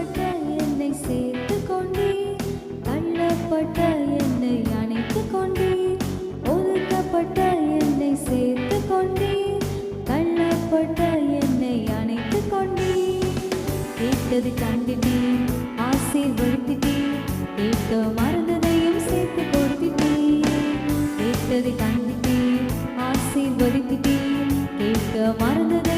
தள்ளப்பட்ட என்னை சேர்த்து கொண்டீர், தள்ளப்பட்ட என்னை அணைத்து கொண்டீர், ஒதுக்கப்பட்ட என்னை சேர்த்து கொண்டீர், தள்ளப்பட்ட என்னை அணைத்து கொண்டீர். கேட்டது கண்டிட்டீர், ஆசீர்வதித்தீர், கேட்க மறந்ததையும் சேர்த்து கொடுத்தீர். கேட்டது கண்டிட்டீர், ஆசீர்வதித்தீர், கேட்க மறந்ததை